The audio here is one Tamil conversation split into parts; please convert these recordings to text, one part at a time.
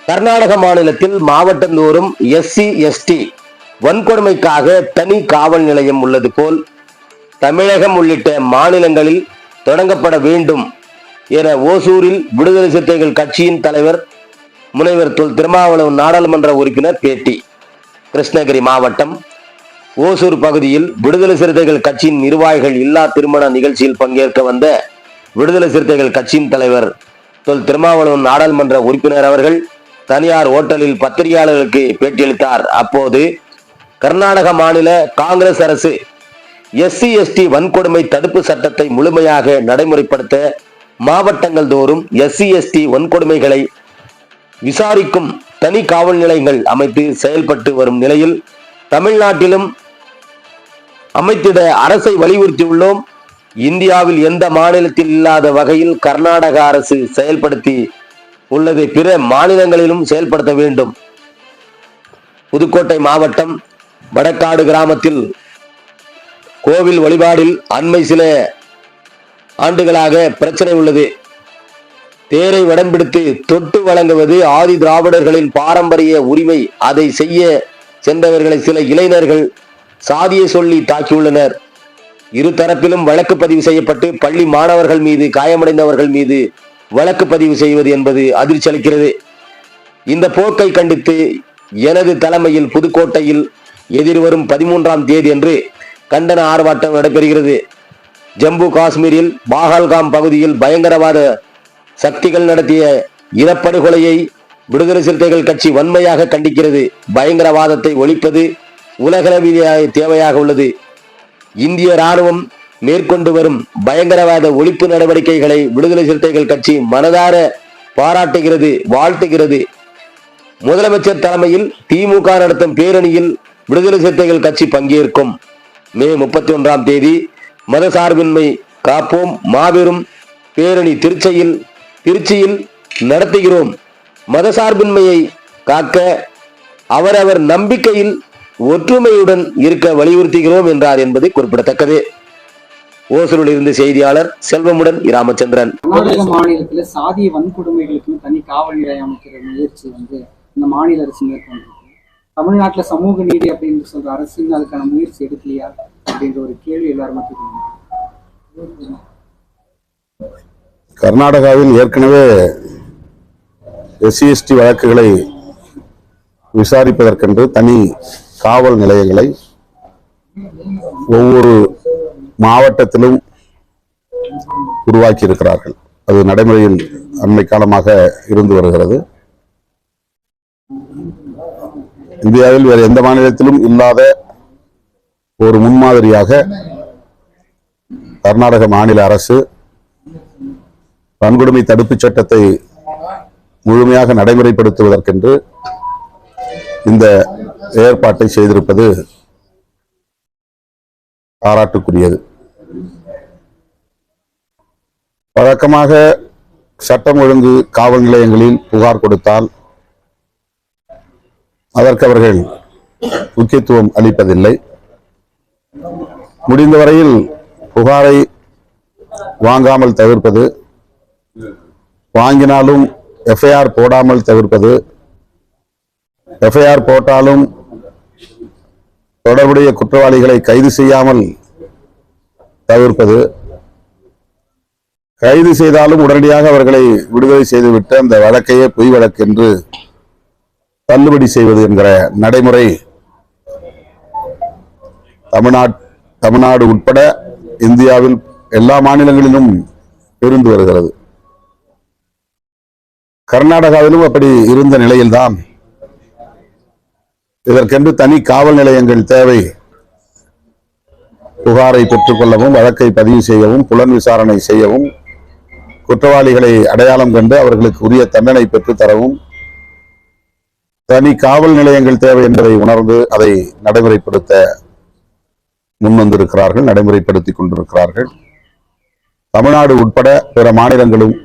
கர்நாடக மாநிலத்தில் மாவட்டந்தோறும் SC/ST வன்கொடுமைக்காக தனி காவல் நிலையம் உள்ளது போல் தமிழகம் உள்ளிட்ட மாநிலங்களில் தொடங்கப்பட வேண்டும் என ஓசூரில் விடுதலை சிறுத்தைகள் கட்சியின் தலைவர் முனைவர் தொல் திருமாவளவன் நாடாளுமன்ற உறுப்பினர் பேட்டி. கிருஷ்ணகிரி மாவட்டம் ஓசூர் பகுதியில் விடுதலை சிறுத்தைகள் கட்சியின் நிர்வாகிகள் இல்லா திருமண நிகழ்ச்சியில் பங்கேற்க வந்த விடுதலை சிறுத்தைகள் கட்சியின் தலைவர் தொல் திருமாவளவன் நாடாளுமன்ற உறுப்பினர் அவர்கள் தனியார் ஓட்டலில் பத்திரிகையாளர்களுக்கு பேட்டியளித்தார். அப்போது கர்நாடக மாநில காங்கிரஸ் அரசு SC/ST வன்கொடுமை தடுப்பு சட்டத்தை முழுமையாக நடைமுறைப்படுத்த மாவட்டங்கள் தோறும் SC/ST வன்கொடுமைகளை விசாரிக்கும் தனி காவல் நிலையங்கள் அமைத்து செயல்பட்டு வரும் நிலையில் தமிழ்நாட்டிலும் அமைத்திட அரசை வலியுறுத்தியுள்ளோம். இந்தியாவில் எந்த மாநிலத்தில் இல்லாத வகையில் கர்நாடக அரசு செயல்படுத்தி உள்ளதை பிற மாநிலங்களிலும் செயல்படுத்த வேண்டும். புதுக்கோட்டை மாவட்டம் வடக்காடு கிராமத்தில் கோவில் வழிபாடில் அண்மை சில ஆண்டுகளாக பிரச்சனை உள்ளது. தேரை வடம்பிடித்து தொட்டு வழங்குவது ஆதி திராவிடர்களின் பாரம்பரிய உரிமை. அதை செய்ய சென்றவர்களை சில இளைஞர்கள் சாதியை சொல்லி தாக்கியுள்ளனர். இரு தரப்பிலும் வழக்கு பதிவு செய்யப்பட்டு பள்ளி மாணவர்கள் மீது காயமடைந்தவர்கள் மீது வழக்கு பதிவு செய்வது என்பது அதிர்ச்சி அளிக்கிறது. இந்த போக்கை கண்டித்து எனது தலைமையில் புதுக்கோட்டையில் எதிர்வரும் 13ஆம் தேதி அன்று கண்டன ஆர்ப்பாட்டம் நடைபெறுகிறது. ஜம்மு காஷ்மீரில் பாகல்காம் பகுதியில் பயங்கரவாத சக்திகள் நடத்திய இனப்படுகொலையை விடுதலை சிறுத்தைகள் கட்சி வன்மையாக கண்டிக்கிறது. பயங்கரவாதத்தை ஒழிப்பது உலகளவிய தேவையாக உள்ளது. இந்திய ராணுவம் மேற்கொண்டு வரும் பயங்கரவாத ஒழிப்பு நடவடிக்கைகளை விடுதலை சிறுத்தைகள் கட்சி மனதார பாராட்டுகிறது, வாழ்த்துகிறது. முதலமைச்சர் தலைமையில் திமுக நடத்தும் பேரணியில் விடுதலை சிறுத்தைகள் கட்சி பங்கேற்கும். மே 31ஆம் தேதி மதசார்பின்மை காப்போம் மாபெரும் பேரணி திருச்சியில் நடத்துகிறோம். மதசார்பின்மையை காக்க அவரவர் நம்பிக்கையில் ஒற்றுமையுடன் இருக்க வலியுறுத்துகிறோம் என்றார் என்பது குறிப்பிடத்தக்கது. ஓசூரில் இருந்து செய்தியாளர் செல்வமுடன் ராமச்சந்திரன். கர்நாடக மாநிலத்தில் சாதிய வன்கொடுமைகளுக்கு தனி காவல் நிலையம் அமைக்கிற முயற்சி இந்த மாநில அரசு மேற்கொண்டிருக்கு. தமிழ்நாட்டில் சமூக நீதி அப்படின்னு சொல்ற அரசு அதுக்கான முயற்சி எடுக்கலையா அப்படின்ற ஒரு கேள்வி எல்லாரும். கர்நாடகாவில் ஏற்கனவே SC/ST வழக்குகளை விசாரிப்பதற்கென்று தனி காவல் நிலையங்களை ஒவ்வொரு மாவட்டத்திலும் உருவாக்கி இருக்கிறார்கள். அது நடைமுறையில் அண்மை காலமாக இருந்து வருகிறது. இந்தியாவில் வேறு எந்த மாநிலத்திலும் இல்லாத ஒரு முன்மாதிரியாக கர்நாடக மாநில அரசு வன்கொடுமை தடுப்புச் சட்டத்தை முழுமையாக நடைமுறைப்படுத்துவதற்கென்று இந்த ஏற்பாட்டை செய்திருப்பது பாராட்டுக்குரியது. வழக்கமாக சட்டம் ஒழுங்கு காவல் நிலையங்களில் புகார் கொடுத்தால் அதற்கு அவர்கள் முக்கியத்துவம் அளிப்பதில்லை. முடிந்தவரையில் புகாரை வாங்காமல் தவிர்ப்பது, வாங்கினாலும் FIR போடாமல் தவிர்ப்பது, FIR போட்டாலும் தொடர்புடைய குற்றவாளிகளை கைது செய்யாமல் தவிர்ப்பது, கைது செய்தாலும் உடனடியாக அவர்களை விடுதலை செய்துவிட்டு அந்த வழக்கையே பொய் வழக்கு என்று தள்ளுபடி செய்வது என்கிற நடைமுறை தமிழ்நாடு உட்பட இந்தியாவில் எல்லா மாநிலங்களிலும் இருந்து வருகிறது. கர்நாடகாவிலும் அப்படி இருந்த நிலையில்தான் இதற்கென்று தனி காவல் நிலையங்கள் தேவை. புகாரை பெற்றுக்கொள்ளவும், வழக்கை பதிவு செய்யவும், புலன் விசாரணை செய்யவும், குற்றவாளிகளை அடையாளம் கண்டு அவர்களுக்கு உரிய தண்டனை பெற்றுத்தரவும் தனி காவல் நிலையங்கள் தேவை என்பதை உணர்ந்து அதை நடைமுறைப்படுத்த முன்வந்திருக்கிறார்கள், நடைமுறைப்படுத்திக் கொண்டிருக்கிறார்கள். தமிழ்நாடு உட்பட பிற மாநிலங்களும்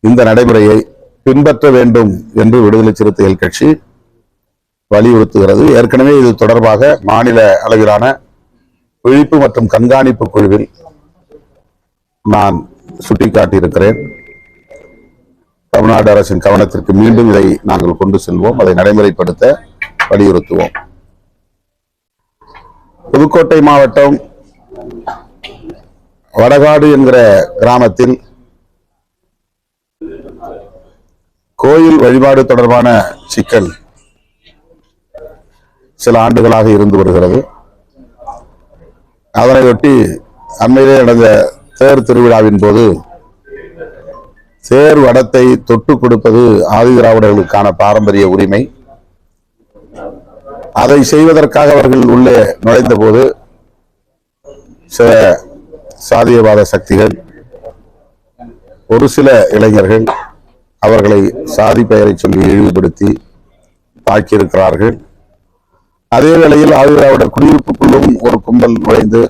இந்த நடைமுறையை பின்பற்ற வேண்டும் என்று விடுதலை சிறுத்தைகள் கட்சி வலியுறுத்துகிறது. ஏற்கனவே இது தொடர்பாக மாநில அளவிலான விழிப்பு மற்றும் கண்காணிப்பு குழுவில் நான் சுட்டிக்காட்டியிருக்கிறேன். தமிழ்நாடு அரசின் கவனத்திற்கு மீண்டும் இதை நாங்கள் கொண்டு செல்வோம், அதை நடைமுறைப்படுத்த வலியுறுத்துவோம். புதுக்கோட்டை மாவட்டம் வடகாடு என்கிற கிராமத்தில் கோயில் வழிபாடு தொடர்பான சிக்கல் சில ஆண்டுகளாக இருந்து வருகிறது. அதனையொட்டி அண்மையிலே நடந்த தேர் திருவிழாவின் போது தேர் வடத்தை தொட்டு கொடுப்பது ஆதிதிராவிடர்களுக்கான பாரம்பரிய உரிமை. அதை செய்வதற்காக அவர்கள் உள்ளே நுழைந்த போது சில சாதியவாத சக்திகள், ஒரு சில இளைஞர்கள் அவர்களை சாதி பெயரை சொல்லி இழிவுபடுத்தி தாக்கியிருக்கிறார்கள். அதே வேளையில் ஆதிதிராவிடர் குடியிருப்புக்குள்ளும் ஒரு கும்பல் நுழைந்து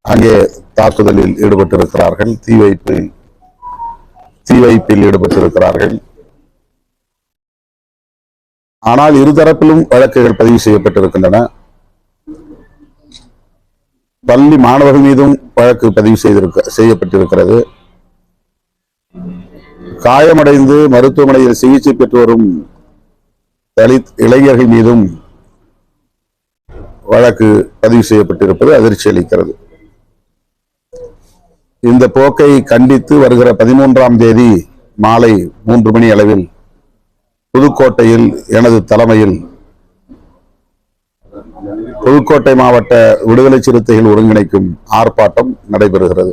அங்கே தாக்குதலில் ஈடுபட்டிருக்கிறார்கள், தீ வைப்பில் ஈடுபட்டிருக்கிறார்கள். ஆனால் இருதரப்பிலும் வழக்குகள் பதிவு செய்யப்பட்டிருக்கின்றன. பள்ளி மாணவர்கள் மீதும் வழக்கு பதிவு செய்யப்பட்டிருக்கிறது. காயமடைந்து மருத்துவமனையில் சிகிச்சை பெற்று வரும் தலித் இளைஞர்கள் மீதும் வழக்கு பதிவு செய்யப்பட்டிருப்பது அதிர்ச்சி அளிக்கிறது. இந்த போக்கை கண்டித்து வருகிற 13ஆம் தேதி மாலை 3 மணி அளவில் புதுக்கோட்டையில் எனது தலைமையில் புதுக்கோட்டை மாவட்ட விடுதலை சிறுத்தைகள் ஒருங்கிணைக்கும் ஆர்ப்பாட்டம் நடைபெறுகிறது.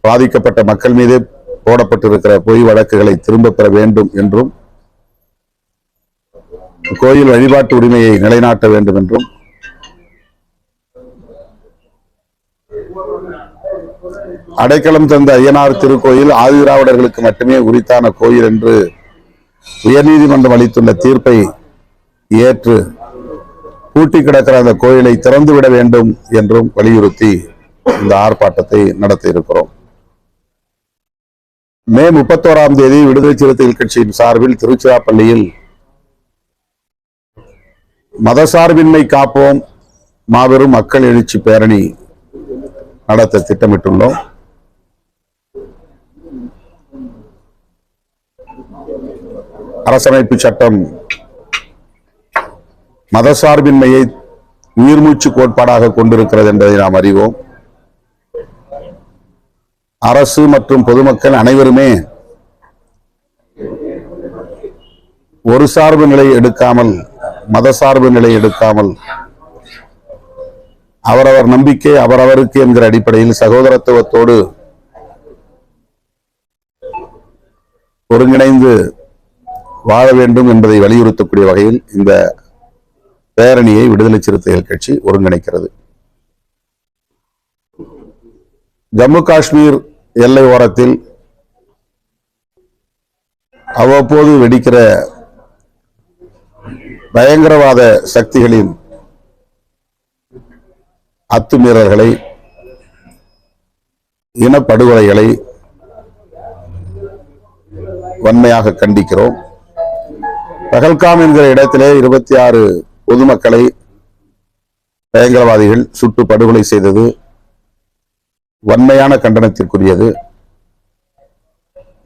பாதிக்கப்பட்ட மக்கள் மீது போடப்பட்டிருக்கிற பொய் வழக்குகளை திரும்பப் பெற வேண்டும் என்றும், கோயில் வழிபாட்டு உரிமையை நிலைநாட்ட வேண்டும் என்றும், அடைக்கலம் தந்த ஐயனார் திருக்கோயில் ஆதிதிராவிடர்களுக்கு மட்டுமே உரித்தான கோயில் என்று உயர்நீதிமன்றம் அளித்துள்ள தீர்ப்பை ஏற்று பூட்டி கிடக்கிற அந்த கோயிலை திறந்துவிட வேண்டும் என்றும் வலியுறுத்தி இந்த ஆர்ப்பாட்டத்தை நடத்த இருக்கிறோம். மே 31ஆம் தேதி விடுதலை சிறுத்தைகள் கட்சியின் சார்பில் திருச்சிராப்பள்ளியில் மதசார்பின்மை காப்போம் மாபெரும் மக்கள் எழுச்சி பேரணி நடத்த திட்டமிட்டுள்ளோம். அரசமைப்பு சட்டம் மதசார்பின்மையை உயிர்மூச்சு கோட்பாடாக கொண்டிருக்கிறது என்பதை நாம் அறிவோம். அரசு மற்றும் பொதுமக்கள் அனைவருமே ஒரு சார்பு நிலை எடுக்காமல், மதசார்பு நிலை எடுக்காமல், அவரவர் நம்பிக்கை அவரவருக்கு என்கிற அடிப்படையில் சகோதரத்துவத்தோடு ஒருங்கிணைந்து வாழ வேண்டும் என்பதை வலியுறுத்தக்கூடிய வகையில் இந்த பேரணியை விடுதலை சிறுத்தைகள் கட்சி ஒருங்கிணைக்கிறது. ஜம்மு காஷ்மீர் எல்லை ஓரத்தில் அவ்வப்போது வெடிக்கிற பயங்கரவாத சக்திகளின் அத்துமீறல்களை, இனப்படுகொலைகளை வன்மையாக கண்டிக்கிறோம். பகல்காம் என்கிற இடத்திலே 26 பொதுமக்களை பயங்கரவாதிகள் சுட்டு படுகொலை செய்தது வன்மையான கண்டனத்திற்குரியது.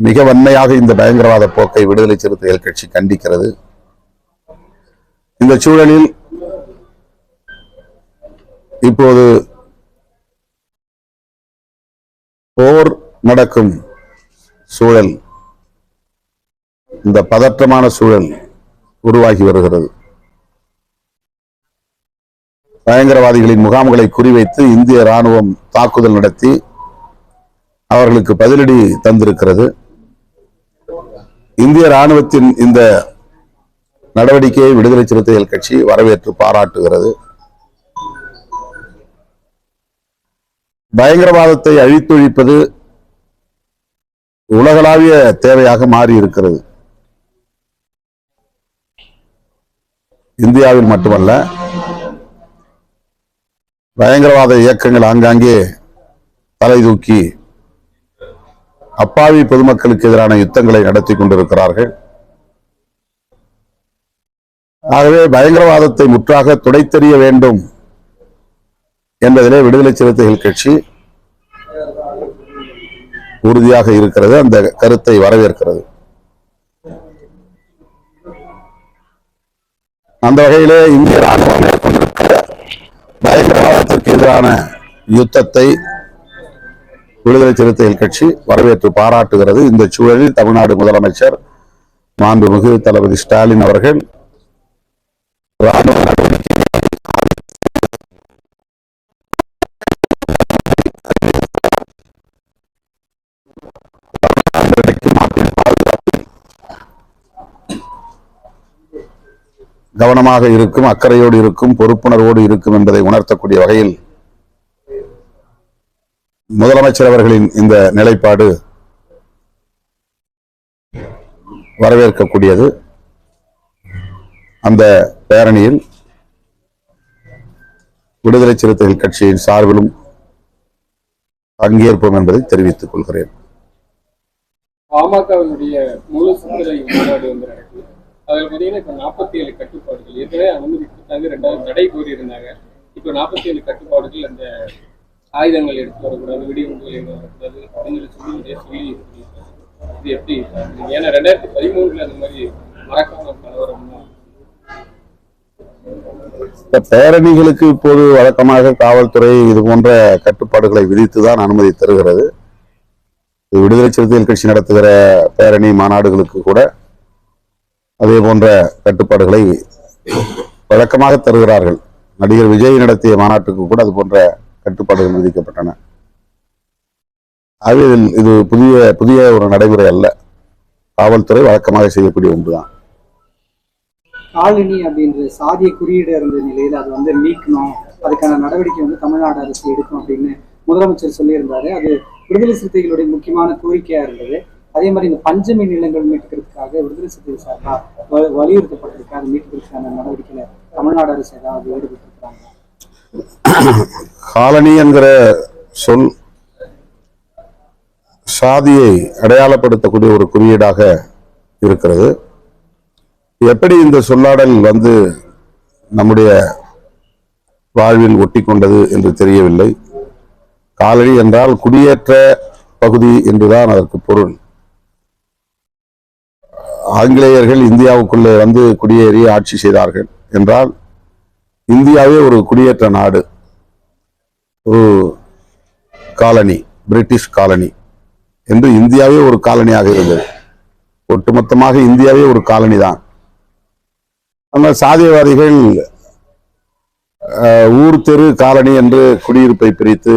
மிக வன்மையாக இந்த பயங்கரவாத போக்கை விடுதலை சிறுத்தைகள் கட்சி கண்டிக்கிறது. இந்த சூழலில் இப்போது போர் நடக்கும் சூழல், இந்த பதற்றமான சூழல் உருவாகி வருகிறது. பயங்கரவாதிகளின் முகாம்களை குறிவைத்து இந்திய ராணுவம் தாக்குதல் நடத்தி அவர்களுக்கு பதிலடி தந்திருக்கிறது. இந்திய ராணுவத்தின் இந்த நடவடிக்கையை விடுதலை சிறுத்தைகள் கட்சி வரவேற்று பாராட்டுகிறது. பயங்கரவாதத்தை அழித்தொழிப்பது உலகளாவிய தேவையாக மாறி இருக்கிறது. இந்தியாவில் மட்டுமல்ல, பயங்கரவாத இயக்கங்கள் ஆங்காங்கே தலை தூக்கி அப்பாவி பொதுமக்களுக்கு எதிரான யுத்தங்களை நடத்தி கொண்டிருக்கிறார்கள். ஆகவே பயங்கரவாதத்தை முற்றாக துடைத்தெறிய வேண்டும் என்பதிலே விடுதலை சிறுத்தைகள் கட்சி உறுதியாக இருக்கிறது. அந்த கருத்தை வரவேற்கிறது. அந்த வகையிலே இந்திய ராணுவம் மேற்கொண்டிருக்கிற பயங்கரவாதத்திற்கு எதிரான யுத்தத்தை விடுதலை சிறுத்தைகள் கட்சி வரவேற்று பாராட்டுகிறது. இந்த சூழலில் தமிழ்நாடு முதலமைச்சர் மாண்புமிகு தளபதி ஸ்டாலின் அவர்கள் ராணுவ கவனமாக இருக்கும், அக்கறையோடு இருக்கும், பொறுப்புணர்வோடு இருக்கும் என்பதை உணர்த்தக்கூடிய வகையில் முதலமைச்சர் அவர்களின் இந்த நிலைப்பாடு வரவேற்கக்கூடியது. அந்த பேரணியில் விடுதலை சிறுத்தைகள் கட்சியின் சார்பிலும் பங்கேற்போம் என்பதை தெரிவித்துக் கொள்கிறேன். பாமகவினுடைய முழு சுற்றுலா மாநாடு வந்து நடக்குது. அதில் பார்த்தீங்கன்னா இப்போ 47 கட்டுப்பாடுகள் ஏற்கனவே அனுமதித்தாங்க, 2வது தடை கோரியிருந்தாங்க. இப்போ 47 கட்டுப்பாடுகள், அந்த ஆயுதங்கள் எடுத்து வரக்கூடாது, வெடிகுண்டுகள் எதுவும் வரக்கூடாது அப்படின்னு சொல்லி இது எப்படி? ஏன்னா 2013 அந்த மாதிரி மறக்காம கலவரம் பேரணிகளுக்கு இப்போது வழக்கமாக காவல்துறை இது போன்ற கட்டுப்பாடுகளை விதித்துதான் அனுமதி தருகிறது. விடுதலை சிறுத்தைகள் கட்சி நடத்துகிற பேரணி மாநாடுகளுக்கு கூட அதே போன்ற கட்டுப்பாடுகளை வழக்கமாக தருகிறார்கள். நடிகர் விஜய் நடத்திய மாநாட்டுக்கு கூட அது போன்ற கட்டுப்பாடுகள் விதிக்கப்பட்டன. ஆகவே இது புதிய ஒரு நடைமுறை அல்ல. காவல்துறை வழக்கமாக செய்யக்கூடிய ஒன்றுதான். காலனி அப்படின்ற சாதிய குறியீடு இருந்த நிலையில் அது வந்து நீக்கணும், அதுக்கான நடவடிக்கை வந்து தமிழ்நாடு அரசு எடுக்கும் அப்படின்னு முதலமைச்சர் சொல்லியிருந்தாரு. அது விடுதலை சிறுத்தைகளுடைய முக்கியமான கோரிக்கையா இருந்தது. அதே மாதிரி இந்த பஞ்சமி நிலங்கள் மீட்கிறதுக்காக விடுதலை சிறுத்தைகள் சார்பாக வலியுறுத்தப்பட்டிருக்கு. அது மீட்கிறதுக்கான நடவடிக்கையில தமிழ்நாடு அரசு ஏதாவது ஈடுபட்டு இருக்கிறாங்க? காலனி என்கிற சொல் சாதியை அடையாளப்படுத்தக்கூடிய ஒரு குறியீடாக இருக்கிறது. எப்படி இந்த சொல்லாடல் வந்து நம்முடைய வாழ்வில் ஒட்டி கொண்டது என்று தெரியவில்லை. காலனி என்றால் குடியேற்ற பகுதி என்றுதான் அதற்கு பொருள். ஆங்கிலேயர்கள் இந்தியாவுக்குள்ளே வந்து குடியேறி ஆட்சி செய்தார்கள் என்றால் இந்தியாவே ஒரு குடியேற்ற நாடு, ஒரு காலனி, பிரிட்டிஷ் காலனி என்று இந்தியாவே ஒரு காலனியாக இருந்தது. ஒட்டுமொத்தமாக இந்தியாவே ஒரு காலனி தான். ஆனால் சாதியவாதிகள் ஊர் தெரு காலனி என்று குடியிருப்பை பிரித்து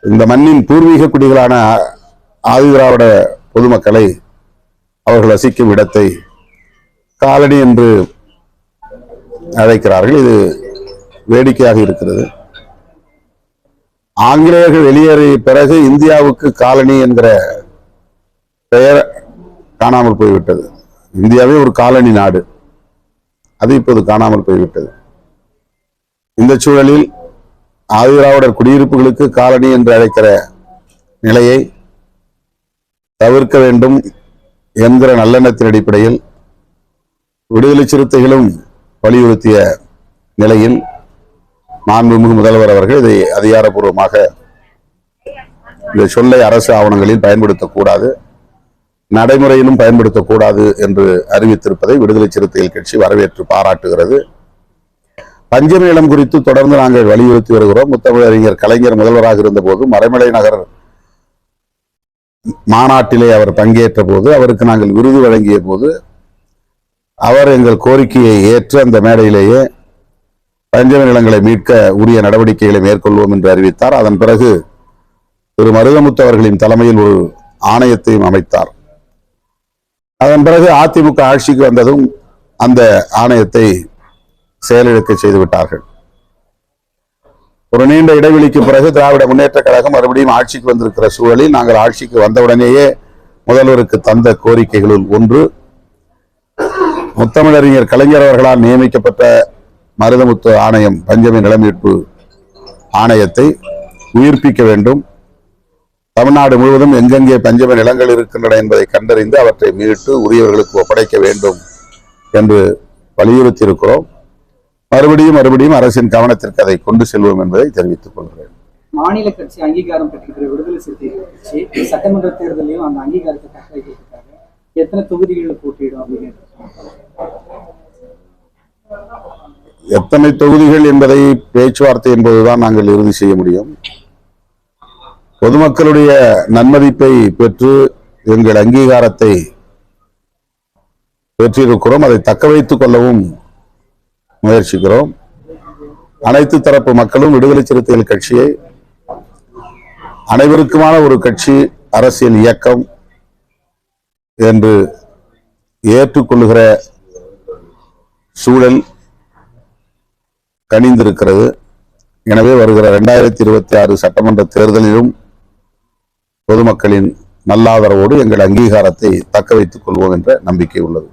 இந்த மண்ணின் பூர்வீக குடிகளான ஆதிதிராவிட பொதுமக்களை அவர்கள் வசிக்கும் இடத்தை காலனி என்று அழைக்கிறார்கள். இது வேடிக்கையாக இருக்கிறது. ஆங்கிலேயர்கள் வெளியேறிய பிறகு இந்தியாவுக்கு காலனி என்கிற பெயர் காணாமல் போய்விட்டது. இந்தியாவே ஒரு காலனி நாடு, அது இப்போது காணாமல் போய்விட்டது. இந்த சூழலில் ஆதிதிராவிடர் குடியிருப்புகளுக்கு காலனி என்று அழைக்கிற நிலையை தவிர்க்க வேண்டும் என்கிற நல்லெண்ணத்தின் அடிப்படையில் விடுதலை சிறுத்தைகளும் வலியுறுத்திய நிலையில் மாண்புமிகு முதல்வர் அவர்கள் இதை அதிகாரப்பூர்வமாக இந்த சொல்லை அரசு ஆவணங்களில் பயன்படுத்தக்கூடாது, நடைமுறையிலும் பயன்படுத்தக்கூடாது என்று அறிவித்திருப்பதை விடுதலை சிறுத்தைகள் கட்சி வரவேற்று பாராட்டுகிறது. பஞ்சமி நிலம் குறித்து தொடர்ந்து நாங்கள் வலியுறுத்தி வருகிறோம். முத்தமிழறிஞர் கலைஞர் முதல்வராக இருந்த போது மறைமலை நகர் மாநாட்டிலே அவர் பங்கேற்ற போது, அவருக்கு நாங்கள் விருது வழங்கிய போது அவர் எங்கள் கோரிக்கையை ஏற்று அந்த மேடையிலேயே பஞ்சமி நிலங்களை மீட்க உரிய நடவடிக்கைகளை மேற்கொள்வோம் என்று அறிவித்தார். அதன் பிறகு திரு மருதமுத்து அவர்களின் தலைமையில் ஒரு ஆணையத்தையும் அமைத்தார். அதன் பிறகு அதிமுக ஆட்சிக்கு வந்ததும் அந்த ஆணையத்தை செயலிழக்க செய்து விட்டார்கள். ஒரு நீண்ட இடைவெளிக்கு பிறகு திராவிட முன்னேற்ற கழகம் மறுபடியும் ஆட்சிக்கு வந்திருக்கிற சூழலில் நாங்கள் ஆட்சிக்கு வந்தவுடனேயே முதல்வருக்கு தந்த கோரிக்கைகளுள் ஒன்று, முத்தமிழறிஞர் கலைஞர் அவர்களால் நியமிக்கப்பட்ட மருதமுத்து ஆணையம், பஞ்சமி நிலமீட்பு ஆணையத்தை உயிர்ப்பிக்க வேண்டும். தமிழ்நாடு முழுவதும் எங்கெங்கே பஞ்சமி நிலங்கள் இருக்கின்றன என்பதை கண்டறிந்து அவற்றை மீட்டு உரியவர்களுக்கு ஒப்படைக்க வேண்டும் என்று வலியுறுத்தி இருக்கிறோம். மறுபடியும் அரசின் கவனத்திற்கு அதை கொண்டு செல்வோம் என்பதை தெரிவித்துக் கொள்கிறேன். மாநில கட்சி அங்கீகாரம் பெற்றிருக்கிற விடுதலை சிறுத்தைகள் கட்சி சட்டமன்ற தேர்தலையும் அந்த அங்கீகாரத்தை தக்க வைக்கிறதுக்காக எத்தனை தொகுதிகளில் போட்டியிடும் அப்படின்னு எத்தனை தொகுதிகள் என்பதை பேச்சுவார்த்தை என்பதுதான் நாங்கள் இறுதி செய்ய முடியும். பொதுமக்களுடைய நன்மதிப்பை பெற்று எங்கள் அங்கீகாரத்தை பெற்றிருக்கிறோம். அதை தக்க வைத்துக் கொள்ளவும் முயற்சிக்கிறோம். அனைத்து தரப்பு மக்களும் விடுதலை சிறுத்தைகள் கட்சியை அனைவருக்குமான ஒரு கட்சி, அரசியல் இயக்கம் என்று ஏற்றுக்கொள்ளுகிற சூழல் கனிந்திருக்கிறது. எனவே வருகிற 2026 சட்டமன்ற தேர்தலிலும் பொதுமக்களின் நல்லாதரவோடு எங்கள் அங்கீகாரத்தை தக்க வைத்துக் கொள்வோம் என்ற நம்பிக்கை உள்ளது.